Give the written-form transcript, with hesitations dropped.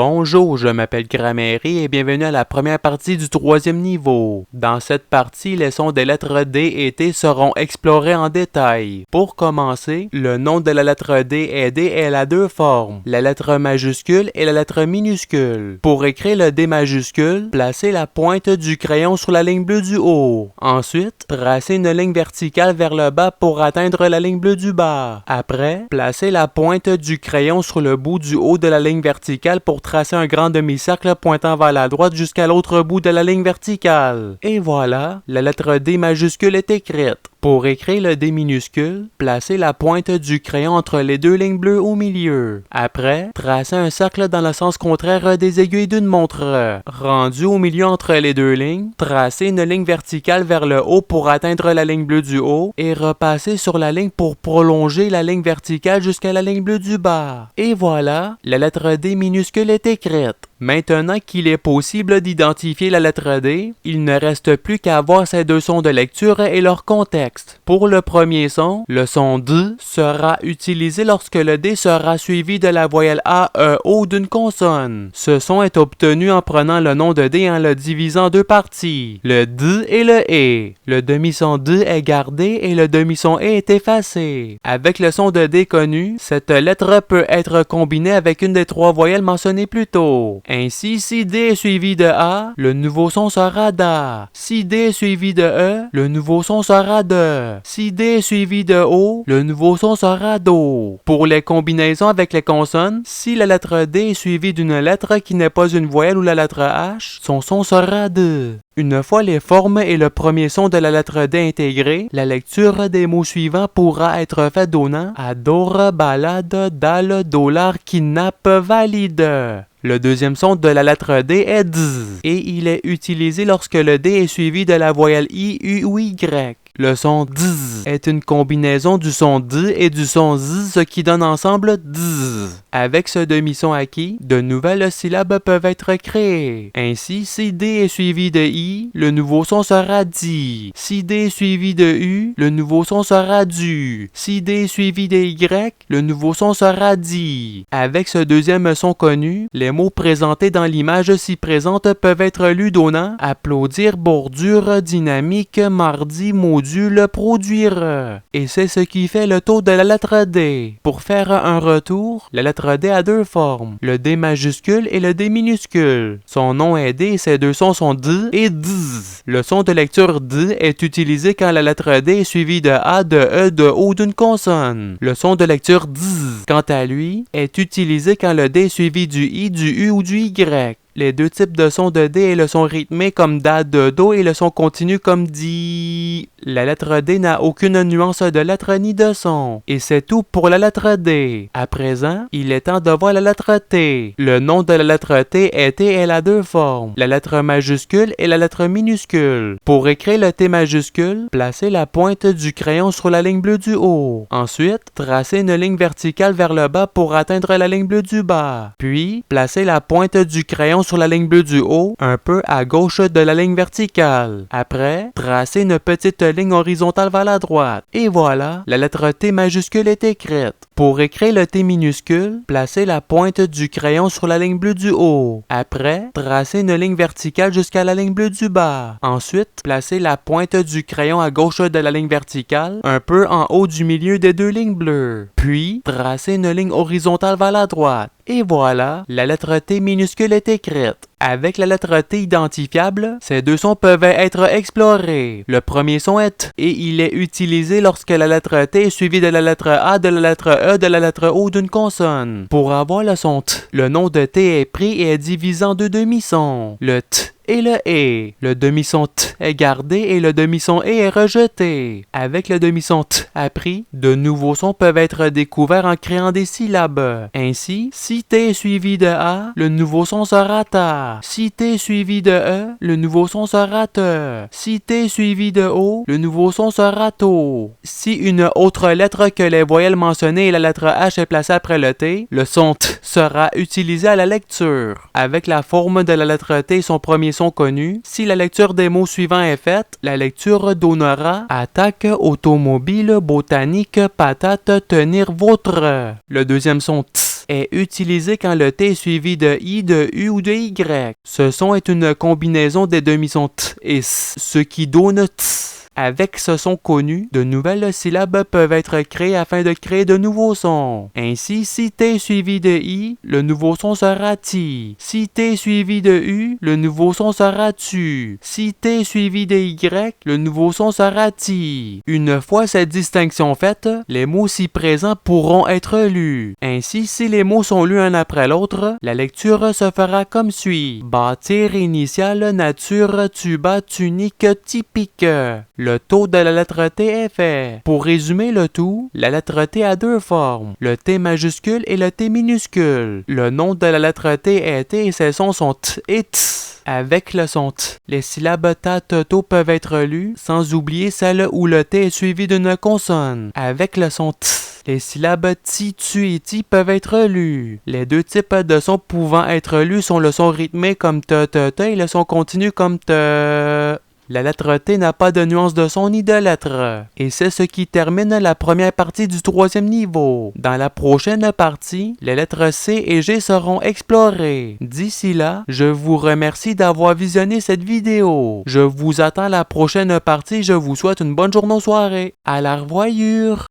Bonjour, je m'appelle Gramairie et bienvenue à la première partie du troisième niveau. Dans cette partie, les sons des lettres D et T seront explorés en détail. Pour commencer, le nom de la lettre D et D elle a deux formes, la lettre majuscule et la lettre minuscule. Pour écrire le D majuscule, placez la pointe du crayon sur la ligne bleue du haut. Ensuite, tracez une ligne verticale vers le bas pour atteindre la ligne bleue du bas. Après, placez la pointe du crayon sur le bout du haut de la ligne verticale pour tracer un grand demi-cercle pointant vers la droite jusqu'à l'autre bout de la ligne verticale. Et voilà, la lettre D majuscule est écrite. Pour écrire le D minuscule, placez la pointe du crayon entre les deux lignes bleues au milieu. Après, tracez un cercle dans le sens contraire des aiguilles d'une montre. Rendu au milieu entre les deux lignes, tracez une ligne verticale vers le haut pour atteindre la ligne bleue du haut et repassez sur la ligne pour prolonger la ligne verticale jusqu'à la ligne bleue du bas. Et voilà, la lettre D minuscule est écrite. Maintenant qu'il est possible d'identifier la lettre D, il ne reste plus qu'à voir ces deux sons de lecture et leur contexte. Pour le premier son, le son D sera utilisé lorsque le D sera suivi de la voyelle A, E, O d'une consonne. Ce son est obtenu en prenant le nom de D et en le divisant en deux parties, le D et le E. Le demi-son D est gardé et le demi-son E est effacé. Avec le son de D connu, cette lettre peut être combinée avec une des trois voyelles mentionnées plus tôt. Ainsi, si D est suivi de A, le nouveau son sera DA. Si D est suivi de E, le nouveau son sera DE. Si D est suivi de O, le nouveau son sera DO. Pour les combinaisons avec les consonnes, si la lettre D est suivie d'une lettre qui n'est pas une voyelle ou la lettre H, son son sera D. Une fois les formes et le premier son de la lettre D intégrés, la lecture des mots suivants pourra être faite donnant adore, balade, dalle, dollar, kidnap, valide. Le deuxième son de la lettre D est D et il est utilisé lorsque le D est suivi de la voyelle I, U ou Y. Le son D est une combinaison du son D et du son Z, ce qui donne ensemble D. Avec ce demi-son acquis, de nouvelles syllabes peuvent être créées. Ainsi, si D est suivi de I, le nouveau son sera DI. Si D est suivi de U, le nouveau son sera DU. Si D est suivi de Y, le nouveau son sera DI. Avec ce deuxième son connu, les mots présentés dans l'image ci-présente peuvent être lus donnant applaudir, bordure, dynamique, mardi, module, produire. Et c'est ce qui fait le tour de la lettre D. Pour faire un retour, la lettre D a deux formes, le D majuscule et le D minuscule. Son nom est D et ces deux sons sont D et D. Le son de lecture D est utilisé quand la lettre D est suivie de A, de E, de O d'une consonne. Le son de lecture D, quant à lui, est utilisé quand le D est suivi du I, du U ou du Y. Les deux types de sons de D est le son rythmé comme Da, De, Do et le son continu comme Di. La lettre D n'a aucune nuance de lettre ni de son. Et c'est tout pour la lettre D. À présent, il est temps de voir la lettre T. Le nom de la lettre T est T et elle a deux formes, la lettre majuscule et la lettre minuscule. Pour écrire le T majuscule, placez la pointe du crayon sur la ligne bleue du haut. Ensuite, tracez une ligne verticale vers le bas pour atteindre la ligne bleue du bas. Puis, placez la pointe du crayon sur la ligne bleue du haut, un peu à gauche de la ligne verticale. Après, tracez une petite ligne horizontale vers la droite. Et voilà, la lettre T majuscule est écrite. Pour écrire le T minuscule, placez la pointe du crayon sur la ligne bleue du haut. Après, tracez une ligne verticale jusqu'à la ligne bleue du bas. Ensuite, placez la pointe du crayon à gauche de la ligne verticale, un peu en haut du milieu des deux lignes bleues. Puis, tracez une ligne horizontale vers la droite. Et voilà, la lettre T minuscule est écrite. Avec la lettre T identifiable, ces deux sons peuvent être explorés. Le premier son est T et il est utilisé lorsque la lettre T est suivie de la lettre A, de la lettre E, de la lettre O d'une consonne. Pour avoir le son T, le nom de T est pris et est divisé en deux demi-sons, le T et le E. Le demi-son T est gardé et le demi-son E est rejeté. Avec le demi-son T appris, de nouveaux sons peuvent être découverts en créant des syllabes. Ainsi, si T est suivi de A, le nouveau son sera Ta. Si T est suivi de E, le nouveau son sera Te. Si T est suivi de O, le nouveau son sera To. Si une autre lettre que les voyelles mentionnées et la lettre H est placée après le T, le son T sera utilisé à la lecture. Avec la forme de la lettre T et son premier son connu, si la lecture des mots suivants est faite, la lecture donnera attaque, automobile, botanique, patate, tenir votre. Le deuxième son T est utilisé quand le T est suivi de I, de U ou de Y. Ce son est une combinaison des demi-sons T et S, ce qui donne Ts. Avec ce son connu, de nouvelles syllabes peuvent être créées afin de créer de nouveaux sons. Ainsi, si T suivi de I, le nouveau son sera Ti. Si T suivi de U, le nouveau son sera Tu. Si T suivi de Y, le nouveau son sera Ti. Une fois cette distinction faite, les mots ci présents pourront être lus. Ainsi, si les mots sont lus un après l'autre, la lecture se fera comme suit. Bâtir, initiale, nature, tuba, tunique, typique. Le taux de la lettre T est fait. Pour résumer le tout, la lettre T a deux formes, le T majuscule et le T minuscule. Le nom de la lettre T est T et ses sons sont T et Ts. Avec le son T, les syllabes ta, te, to peuvent être lues, sans oublier celle où le T est suivi d'une consonne. Avec le son T, les syllabes ti, tu et ti peuvent être lues. Les deux types de sons pouvant être lus sont le son rythmé comme te et le son continu comme te. La lettre T n'a pas de nuance de son ni de lettres. Et c'est ce qui termine la première partie du troisième niveau. Dans la prochaine partie, les lettres C et G seront explorées. D'ici là, je vous remercie d'avoir visionné cette vidéo. Je vous attends à la prochaine partie. Je vous souhaite une bonne journée ou soirée. À la revoyure!